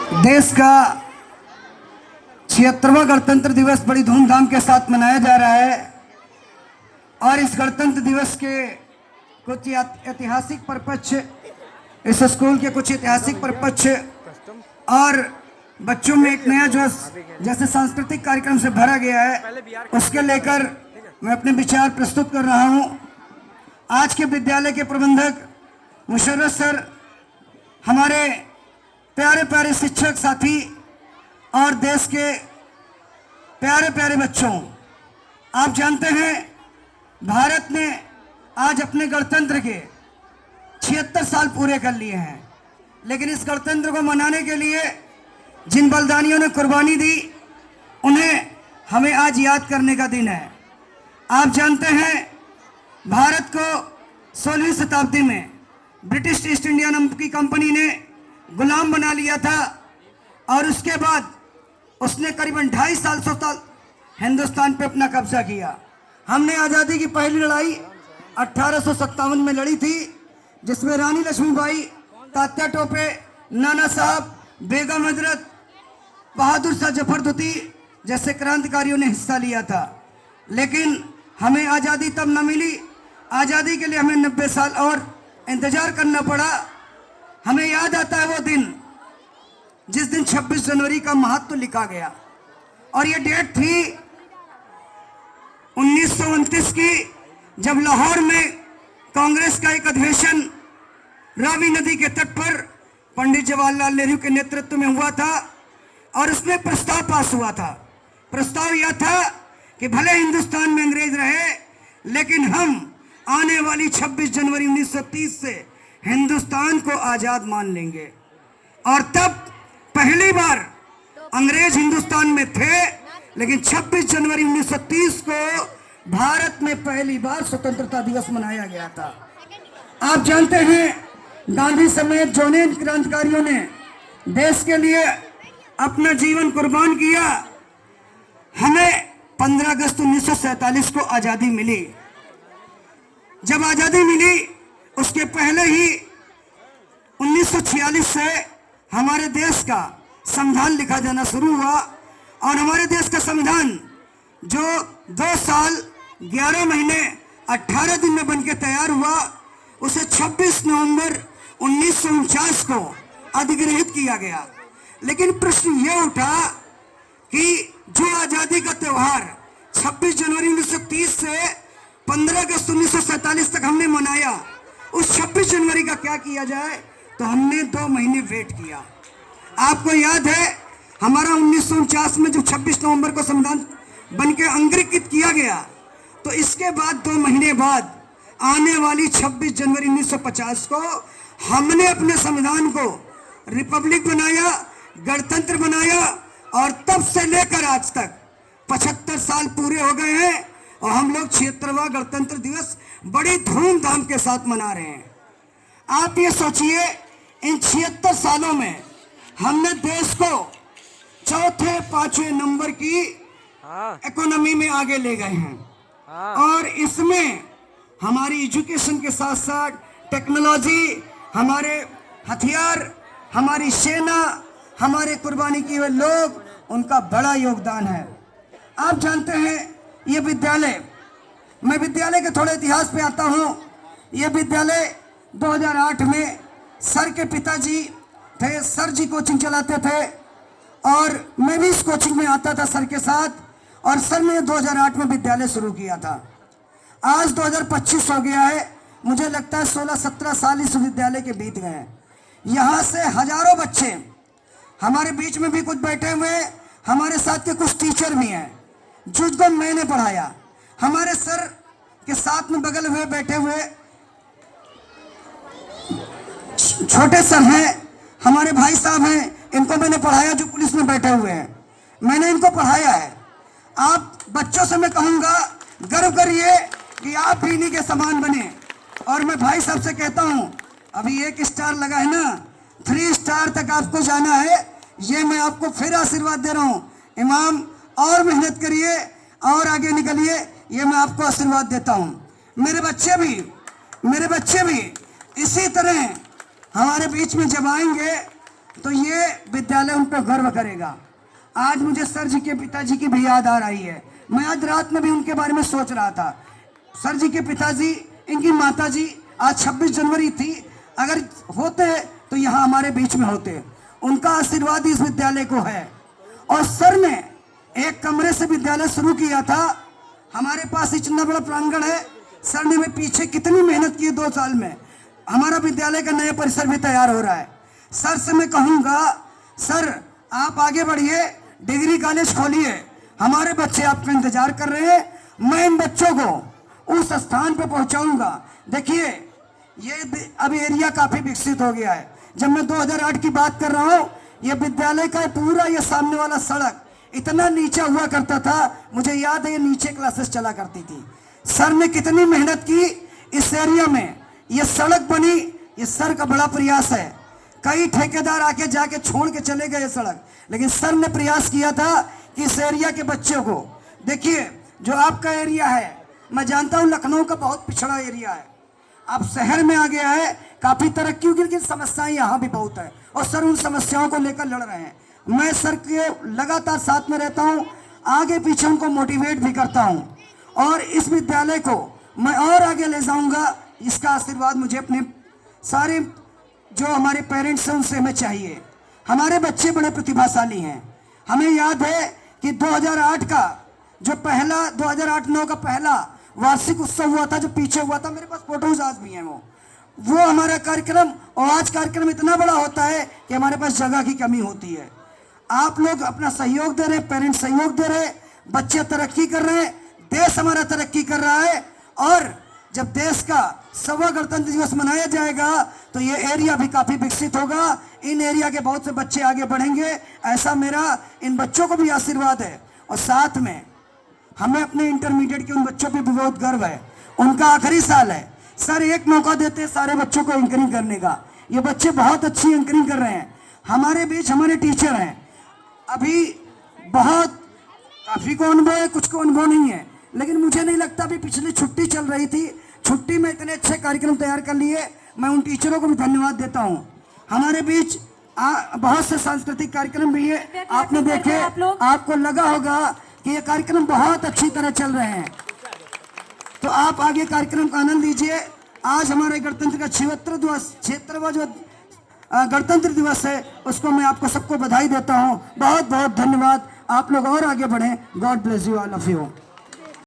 देश का 76वां गणतंत्र दिवस बड़ी धूमधाम के साथ मनाया जा रहा है और इस गणतंत्र दिवस के कुछ ऐतिहासिक परिपक्ष, इस स्कूल के कुछ ऐतिहासिक परिपक्ष और बच्चों में एक नया जोश जैसे सांस्कृतिक कार्यक्रम से भरा गया है, उसके लेकर मैं अपने विचार प्रस्तुत कर रहा हूं। आज के विद्यालय के प्रबंधक मुशर्रफ सर, हमारे प्यारे प्यारे शिक्षक साथी और देश के प्यारे प्यारे बच्चों, आप जानते हैं भारत ने आज अपने गणतंत्र के 76 साल पूरे कर लिए हैं, लेकिन इस गणतंत्र को मनाने के लिए जिन बलिदानियों ने कुर्बानी दी उन्हें हमें आज याद करने का दिन है। आप जानते हैं भारत को 16वीं शताब्दी में ब्रिटिश ईस्ट इंडिया नाम की कंपनी ने गुलाम बना लिया था और उसके बाद उसने करीबन 250 साल हिंदुस्तान पे अपना कब्जा किया। हमने आज़ादी की पहली लड़ाई 1857 में लड़ी थी, जिसमें रानी लक्ष्मीबाई, तात्या टोपे, नाना साहब, बेगम हजरत, बहादुर शाह जफर दुती जैसे क्रांतिकारियों ने हिस्सा लिया था। लेकिन हमें आज़ादी तब न मिली, आज़ादी के लिए हमें 90 साल और इंतजार करना पड़ा। हमें याद आता है वो दिन जिस दिन 26 जनवरी का महत्व लिखा गया और ये डेट थी 1929 की, जब लाहौर में कांग्रेस का एक अधिवेशन रावी नदी के तट पर पंडित जवाहरलाल नेहरू के नेतृत्व में हुआ था और उसमें प्रस्ताव पास हुआ था। प्रस्ताव यह था कि भले हिंदुस्तान में अंग्रेज रहे, लेकिन हम आने वाली 26 जनवरी 1930 से हिंदुस्तान को आजाद मान लेंगे। और तब पहली बार अंग्रेज हिंदुस्तान में थे, लेकिन 26 जनवरी 1930 को भारत में पहली बार स्वतंत्रता दिवस मनाया गया था। आप जानते हैं गांधी समेत जो अनेक क्रांतिकारियों ने देश के लिए अपना जीवन कुर्बान किया। हमें 15 अगस्त 1947 को आज़ादी मिली। जब आज़ादी मिली उसके पहले ही 1946 से हमारे देश का संविधान लिखा जाना शुरू हुआ और हमारे देश का संविधान जो 2 साल 11 महीने 18 दिन में बनके तैयार हुआ, उसे 26 नवंबर 1949 को अधिग्रहित किया गया। लेकिन प्रश्न यह उठा कि जो आज़ादी का त्यौहार 26 जनवरी 1930 से 15 अगस्त 1947 तक हमने मनाया, उस 26 जनवरी का क्या किया जाए, तो हमने 2 महीने वेट किया। आपको याद है हमारा 1949 में जो 26 नवंबर को संविधान बनके अंगीकृत किया गया, तो इसके बाद 2 महीने बाद आने वाली 26 जनवरी 1950 को हमने अपने संविधान को रिपब्लिक बनाया, गणतंत्र बनाया और तब से लेकर आज तक 75 साल पूरे हो गए हैं और हम लोग 76वां गणतंत्र दिवस बड़ी धूमधाम के साथ मना रहे हैं। आप ये सोचिए, इन 76 सालों में हमने देश को 4-5वें नंबर की इकोनॉमी में आगे ले गए हैं और इसमें हमारी एजुकेशन के साथ साथ टेक्नोलॉजी, हमारे हथियार, हमारी सेना, हमारे कुर्बानी किए हुए लोग, उनका बड़ा योगदान है। आप जानते हैं ये विद्यालय, मैं विद्यालय के थोड़े इतिहास पे आता हूँ। ये विद्यालय 2008 में सर के पिताजी थे, सर जी कोचिंग चलाते थे और मैं भी इस कोचिंग में आता था सर के साथ, और सर ने 2008 में विद्यालय शुरू किया था। आज 2025 हो गया है, मुझे लगता है 16-17 साल इस विद्यालय के बीत गए हैं। यहाँ से हजारों बच्चे, हमारे बीच में भी कुछ बैठे हुए हैं, हमारे साथ के कुछ टीचर भी हैं जिनको मैंने पढ़ाया। हमारे सर के साथ में बगल हुए बैठे हुए छोटे सर हैं, हमारे भाई साहब हैं, इनको मैंने पढ़ाया, जो पुलिस में बैठे हुए हैं, मैंने इनको पढ़ाया है। आप बच्चों से मैं कहूँगा, गर्व करिए कि आप भी इन्हीं के समान बने। और मैं भाई साहब से कहता हूँ, अभी 1 स्टार लगा है ना, 3 स्टार तक आपको जाना है, ये मैं आपको फिर आशीर्वाद दे रहा हूँ। इमाम, और मेहनत करिए और आगे निकलिए, ये मैं आपको आशीर्वाद देता हूँ। मेरे बच्चे भी इसी तरह हमारे बीच में जब आएंगे तो ये विद्यालय उन पर गर्व करेगा। आज मुझे सर जी के पिताजी की भी याद आ रही है। मैं आज रात में भी उनके बारे में सोच रहा था। सर जी के पिताजी, इनकी माताजी, आज 26 जनवरी थी, अगर होते तो यहाँ हमारे बीच में होते। उनका आशीर्वाद इस विद्यालय को है। और सर ने एक कमरे से विद्यालय शुरू किया था। हमारे पास इतना बड़ा प्रांगण है। सर ने में पीछे कितनी मेहनत की 2 साल में। हमारा विद्यालय का नया परिसर भी तैयार हो रहा है। सर से मैं कहूँगा, सर आप आगे बढ़िए, डिग्री कॉलेज खोलिए, हमारे बच्चे आपका इंतजार कर रहे हैं। मैं इन बच्चों को उस स्थान पर पहुंचाऊंगा। देखिए ये अब एरिया काफी विकसित हो गया है। जब मैं 2008 की बात कर रहा हूँ, ये विद्यालय का पूरा ये सामने वाला सड़क इतना नीचा हुआ करता था। मुझे याद है ये नीचे क्लासेस चला करती थी। सर ने कितनी मेहनत की इस एरिया में, ये सड़क बनी। ये सर का बड़ा प्रयास है। कई ठेकेदार आके जाके छोड़ के चले गए सड़क, लेकिन सर ने प्रयास किया था कि इस एरिया के बच्चों को, देखिए जो आपका एरिया है, मैं जानता हूँ लखनऊ का बहुत पिछड़ा एरिया है। अब शहर में आ गया है, काफी तरक्की की, लेकिन समस्याएं यहाँ भी बहुत है और सर उन समस्याओं को लेकर लड़ रहे हैं। मैं सर के लगातार साथ में रहता हूँ, आगे पीछे उनको मोटिवेट भी करता हूँ और इस विद्यालय को मैं और आगे ले जाऊँगा। इसका आशीर्वाद मुझे अपने सारे जो हमारे पेरेंट्स हैं उनसे हमें चाहिए। हमारे बच्चे बड़े प्रतिभाशाली हैं। हमें याद है कि 2008 का जो पहला 2008-9 का पहला वार्षिक उत्सव हुआ था, जो पीछे हुआ था, मेरे पास फोटोज आज भी हैं। वो हमारा कार्यक्रम, और आज कार्यक्रम इतना बड़ा होता है कि हमारे पास जगह की कमी होती है। आप लोग अपना सहयोग दे रहे, पेरेंट्स सहयोग दे रहे, बच्चे तरक्की कर रहे हैं, देश हमारा तरक्की कर रहा है। और जब देश का 100वां गणतंत्र दिवस मनाया जाएगा तो ये एरिया भी काफी विकसित होगा। इन एरिया के बहुत से बच्चे आगे बढ़ेंगे, ऐसा मेरा इन बच्चों को भी आशीर्वाद है। और साथ में हमें अपने इंटरमीडिएट के उन बच्चों पर भी बहुत गर्व है। उनका आखिरी साल है। सर एक मौका देते हैं सारे बच्चों को एंकरिंग करने का। ये बच्चे बहुत अच्छी एंकरिंग कर रहे हैं। हमारे बीच हमारे टीचर हैं, अभी बहुत काफी को अनुभव है, कुछ को अनुभव नहीं है, लेकिन मुझे नहीं लगता। अभी पिछली छुट्टी चल रही थी, छुट्टी में इतने अच्छे कार्यक्रम तैयार कर लिए। मैं उन टीचरों को भी धन्यवाद देता हूँ। हमारे बीच बहुत से सांस्कृतिक कार्यक्रम भी है, आपने देखे, आपको लगा होगा कि ये कार्यक्रम बहुत अच्छी तरह चल रहे हैं। तो आप आगे कार्यक्रम का आनंद लीजिए। आज हमारे गणतंत्र का 76वां जो गणतंत्र दिवस है, उसको मैं आपको सबको बधाई देता हूँ। बहुत बहुत धन्यवाद। आप लोग और आगे बढ़ें। God bless you, all of you.